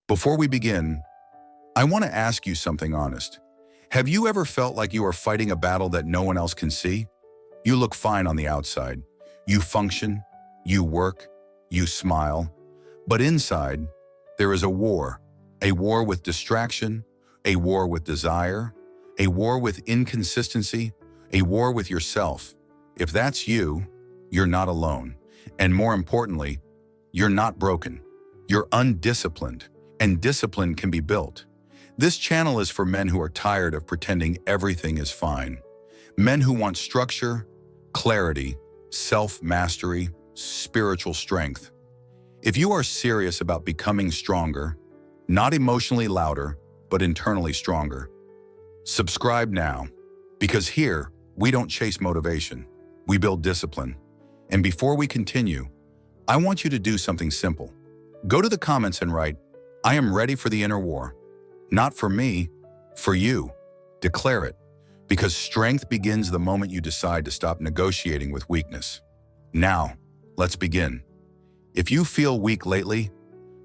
Before we begin, I want to ask you something honest. Have you ever felt like you are fighting a battle that no one else can see? You look fine on the outside. You function, you work, you smile. But inside, there is a war with distraction, a war with desire, a war with inconsistency, a war with yourself. If that's you, you're not alone. And more importantly, you're not broken. You're undisciplined, and discipline can be built. This channel is for men who are tired of pretending everything is fine. Men who want structure, clarity, self-mastery, spiritual strength. If you are serious about becoming stronger, not emotionally louder, but internally stronger, subscribe now, because here, we don't chase motivation, we build discipline. And before we continue, I want you to do something simple. Go to the comments and write, "I am ready for the inner war." Not for me, for you. Declare it, because strength begins the moment you decide to stop negotiating with weakness. Now, let's begin. If you feel weak lately,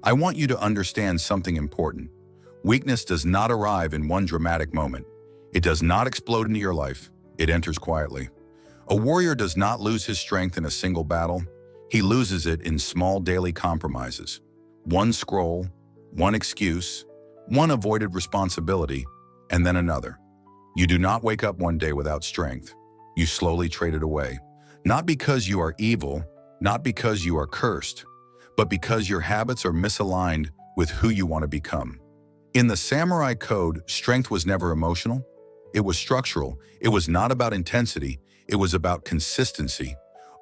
I want you to understand something important. Weakness does not arrive in one dramatic moment. It does not explode into your life. It enters quietly. A warrior does not lose his strength in a single battle. He loses it in small daily compromises. One scroll, one excuse, one avoided responsibility, and then another. You do not wake up one day without strength. You slowly trade it away. Not because you are evil, not because you are cursed, but because your habits are misaligned with who you want to become. In the samurai code, strength was never emotional. It was structural. It was not about intensity. It was about consistency.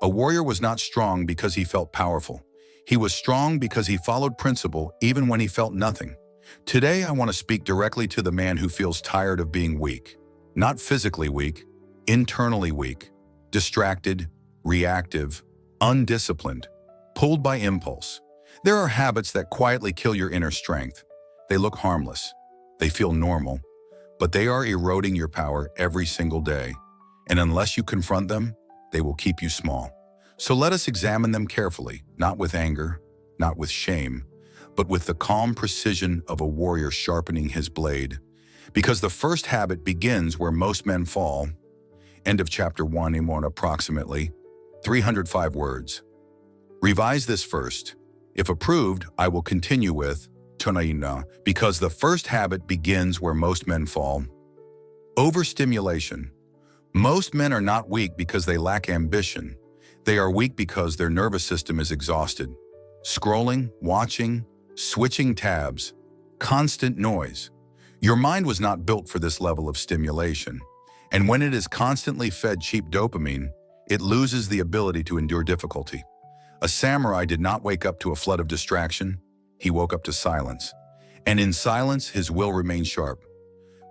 A warrior was not strong because he felt powerful. He was strong because he followed principle even when he felt nothing. Today, I want to speak directly to the man who feels tired of being weak. Not physically weak, internally weak, distracted, reactive, undisciplined, pulled by impulse. There are habits that quietly kill your inner strength. They look harmless. They feel normal, but they are eroding your power every single day. And unless you confront them, they will keep you small. So let us examine them carefully, not with anger, not with shame, but with the calm precision of a warrior sharpening his blade. Because the first habit begins where most men fall. End of chapter 1 in approximately 305 words. Revise this first. If approved, I will continue with Tonaina, because the first habit begins where most men fall. Overstimulation. Most men are not weak because they lack ambition. They are weak because their nervous system is exhausted. Scrolling, watching, switching tabs, constant noise. Your mind was not built for this level of stimulation. And when it is constantly fed cheap dopamine, it loses the ability to endure difficulty. A samurai did not wake up to a flood of distraction. He woke up to silence. And in silence, his will remained sharp.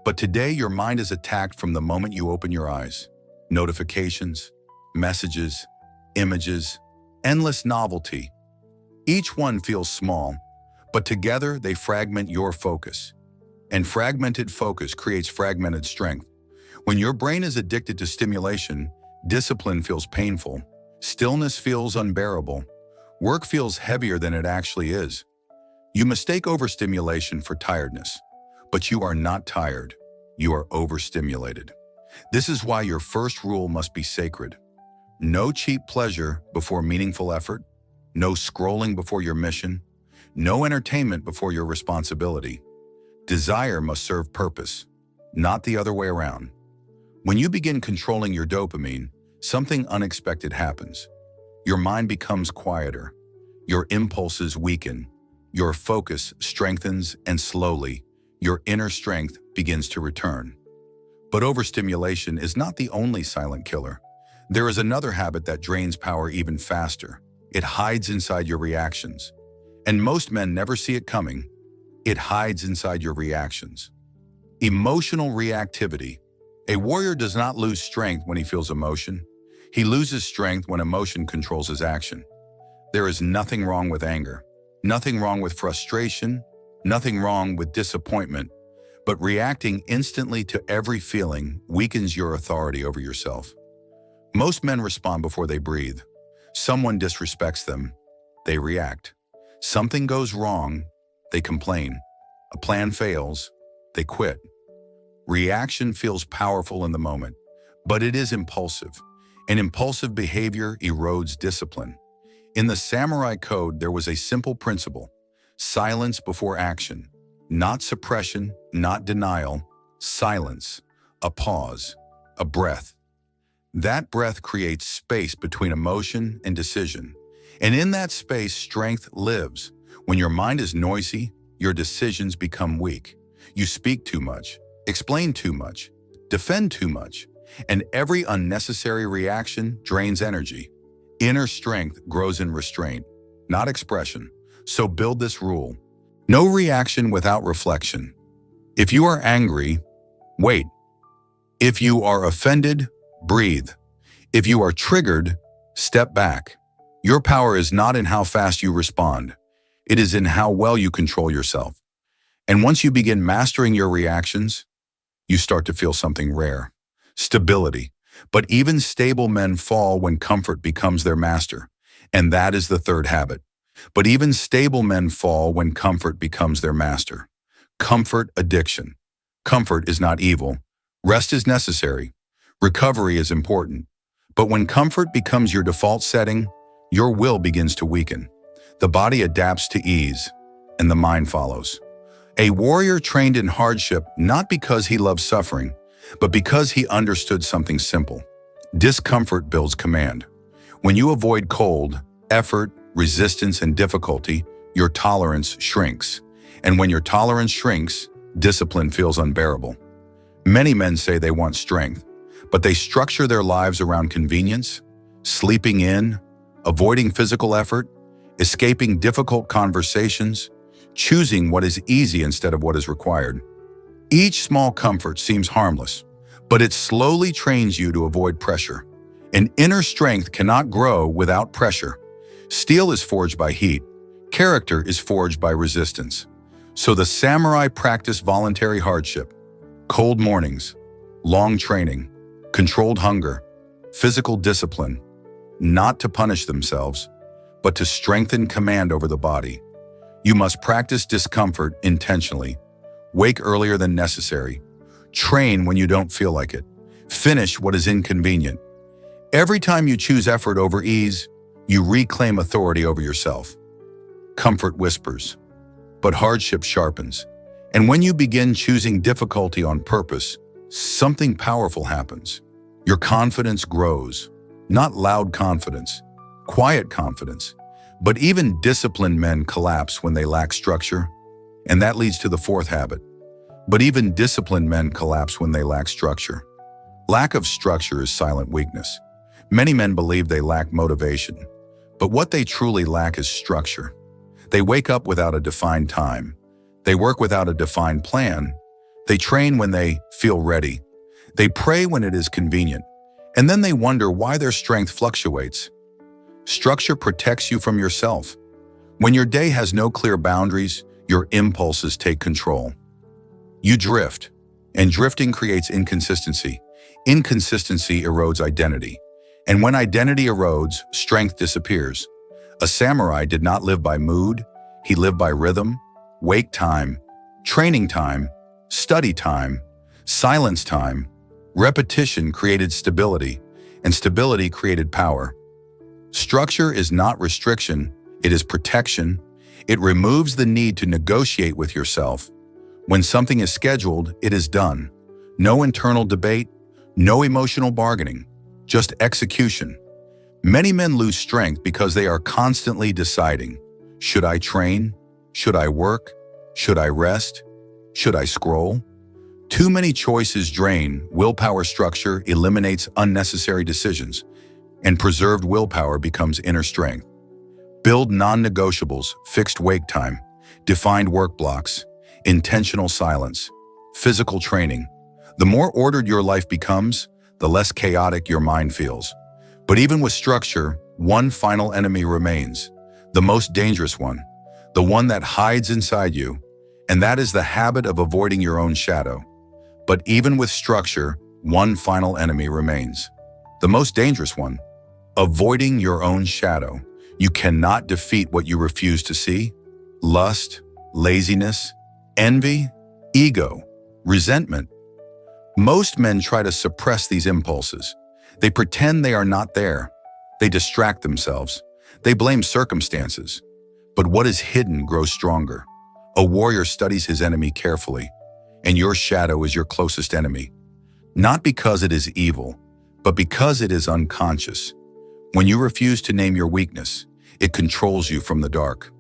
But today, your mind is attacked from the moment you open your eyes. Notifications, messages, images, endless novelty. Each one feels small, but together they fragment your focus. And fragmented focus creates fragmented strength. When your brain is addicted to stimulation, discipline feels painful, stillness feels unbearable, work feels heavier than it actually is. You mistake overstimulation for tiredness, but you are not tired. You are overstimulated. This is why your first rule must be sacred. No cheap pleasure before meaningful effort, no scrolling before your mission, no entertainment before your responsibility. Desire must serve purpose, not the other way around. When you begin controlling your dopamine, something unexpected happens. Your mind becomes quieter, your impulses weaken, your focus strengthens, and slowly, your inner strength begins to return. But overstimulation is not the only silent killer. There is another habit that drains power even faster. It hides inside your reactions. And most men never see it coming. It hides inside your reactions. Emotional reactivity. A warrior does not lose strength when he feels emotion. He loses strength when emotion controls his action. There is nothing wrong with anger, nothing wrong with frustration, nothing wrong with disappointment, but reacting instantly to every feeling weakens your authority over yourself. Most men respond before they breathe. Someone disrespects them, they react. Something goes wrong, they complain. A plan fails, they quit. Reaction feels powerful in the moment, but it is impulsive. And impulsive behavior erodes discipline. In the samurai code, there was a simple principle: silence before action. Not suppression, not denial, silence, a pause, a breath. That breath creates space between emotion and decision. And in that space, strength lives. When your mind is noisy, your decisions become weak. You speak too much, explain too much, defend too much, and every unnecessary reaction drains energy. Inner strength grows in restraint, not expression. So build this rule: no reaction without reflection. If you are angry, wait. If you are offended, breathe. If you are triggered, step back. Your power is not in how fast you respond. It is in how well you control yourself. And once you begin mastering your reactions, you start to feel something rare: stability. But even stable men fall when comfort becomes their master. And that is the third habit. But even stable men fall when comfort becomes their master. Comfort addiction. Comfort is not evil. Rest is necessary. Recovery is important. But when comfort becomes your default setting, your will begins to weaken. The body adapts to ease, and the mind follows. A warrior trained in hardship not because he loved suffering, but because he understood something simple: discomfort builds command. When you avoid cold, effort, resistance, and difficulty, your tolerance shrinks. And when your tolerance shrinks, discipline feels unbearable. Many men say they want strength, but they structure their lives around convenience, sleeping in, avoiding physical effort, escaping difficult conversations, choosing what is easy instead of what is required. Each small comfort seems harmless, but it slowly trains you to avoid pressure. And inner strength cannot grow without pressure. Steel is forged by heat. Character is forged by resistance. So the samurai practiced voluntary hardship: cold mornings, long training, controlled hunger, physical discipline, not to punish themselves, but to strengthen command over the body. You must practice discomfort intentionally. Wake earlier than necessary. Train when you don't feel like it. Finish what is inconvenient. Every time you choose effort over ease, you reclaim authority over yourself. Comfort whispers, but hardship sharpens. And when you begin choosing difficulty on purpose, something powerful happens. Your confidence grows. Not loud confidence, quiet confidence. But even disciplined men collapse when they lack structure. And that leads to the fourth habit. But even disciplined men collapse when they lack structure. Lack of structure is silent weakness. Many men believe they lack motivation, but what they truly lack is structure. They wake up without a defined time. They work without a defined plan. They train when they feel ready. They pray when it is convenient. And then they wonder why their strength fluctuates. Structure protects you from yourself. When your day has no clear boundaries, your impulses take control. You drift, and drifting creates inconsistency. Inconsistency erodes identity. And when identity erodes, strength disappears. A samurai did not live by mood, he lived by rhythm. Wake time, training time, study time, silence time. Repetition created stability, and stability created power. Structure is not restriction, it is protection. It removes the need to negotiate with yourself. When something is scheduled, it is done. No internal debate, no emotional bargaining, just execution. Many men lose strength because they are constantly deciding: should I train? Should I work? Should I rest? Should I scroll? Too many choices drain willpower. Structure eliminates unnecessary decisions, and preserved willpower becomes inner strength. Build non-negotiables: fixed wake time, defined work blocks, intentional silence, physical training. The more ordered your life becomes, the less chaotic your mind feels. But even with structure, one final enemy remains, the most dangerous one, the one that hides inside you, and that is the habit of avoiding your own shadow. But even with structure, one final enemy remains, the most dangerous one: avoiding your own shadow. You cannot defeat what you refuse to see: lust, laziness, envy, ego, resentment. Most men try to suppress these impulses. They pretend they are not there. They distract themselves. They blame circumstances. But what is hidden grows stronger. A warrior studies his enemy carefully, and your shadow is your closest enemy. Not because it is evil, but because it is unconscious. When you refuse to name your weakness, it controls you from the dark.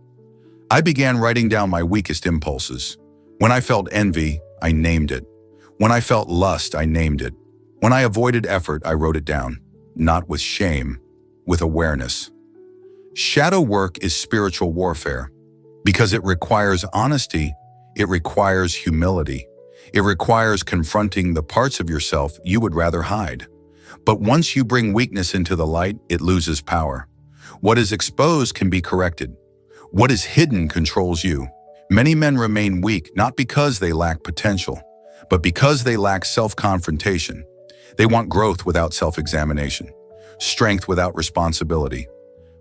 I began writing down my weakest impulses. When I felt envy, I named it. When I felt lust, I named it. When I avoided effort, I wrote it down. Not with shame, with awareness. Shadow work is spiritual warfare because it requires honesty, it requires humility, it requires confronting the parts of yourself you would rather hide. But once you bring weakness into the light, it loses power. What is exposed can be corrected. What is hidden controls you. Many men remain weak not because they lack potential, but because they lack self-confrontation. They want growth without self-examination, strength without responsibility.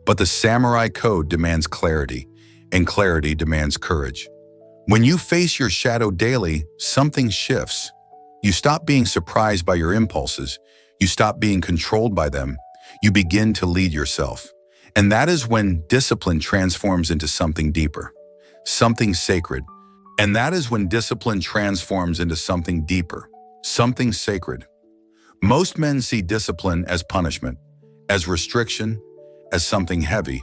But the samurai code demands clarity, and clarity demands courage. When you face your shadow daily, something shifts. You stop being surprised by your impulses. You stop being controlled by them. You begin to lead yourself. And that is when discipline transforms into something deeper, something sacred. And that is when discipline transforms into something deeper, something sacred. Most men see discipline as punishment, as restriction, as something heavy.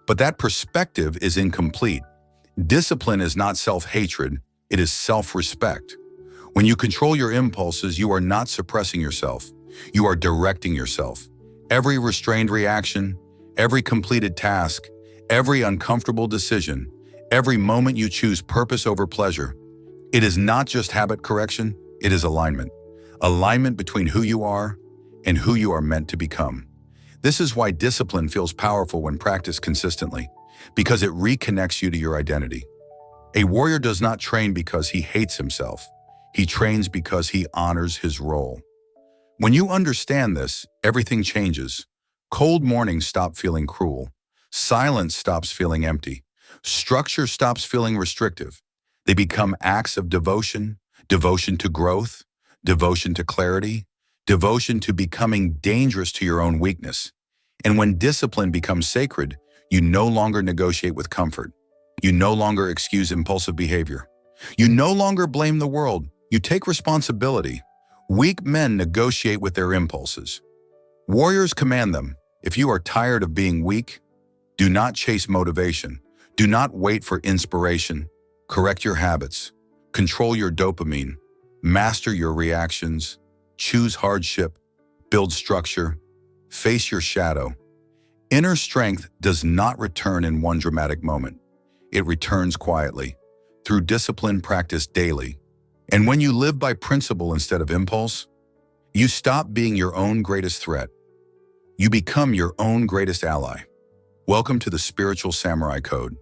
But that perspective is incomplete. Discipline is not self-hatred, it is self-respect. When you control your impulses, you are not suppressing yourself. You are directing yourself. Every restrained reaction, every completed task, every uncomfortable decision, every moment you choose purpose over pleasure, it is not just habit correction, it is alignment. Alignment between who you are and who you are meant to become. This is why discipline feels powerful when practiced consistently, because it reconnects you to your identity. A warrior does not train because he hates himself. He trains because he honors his role. When you understand this, everything changes. Cold mornings stop feeling cruel. Silence stops feeling empty. Structure stops feeling restrictive. They become acts of devotion, devotion to growth, devotion to clarity, devotion to becoming dangerous to your own weakness. And when discipline becomes sacred, you no longer negotiate with comfort. You no longer excuse impulsive behavior. You no longer blame the world. You take responsibility. Weak men negotiate with their impulses. Warriors command them. If you are tired of being weak, do not chase motivation. Do not wait for inspiration. Correct your habits. Control your dopamine. Master your reactions. Choose hardship. Build structure. Face your shadow. Inner strength does not return in one dramatic moment. It returns quietly, through discipline practiced daily. And when you live by principle instead of impulse, you stop being your own greatest threat. You become your own greatest ally. Welcome to the Spiritual Samurai Code.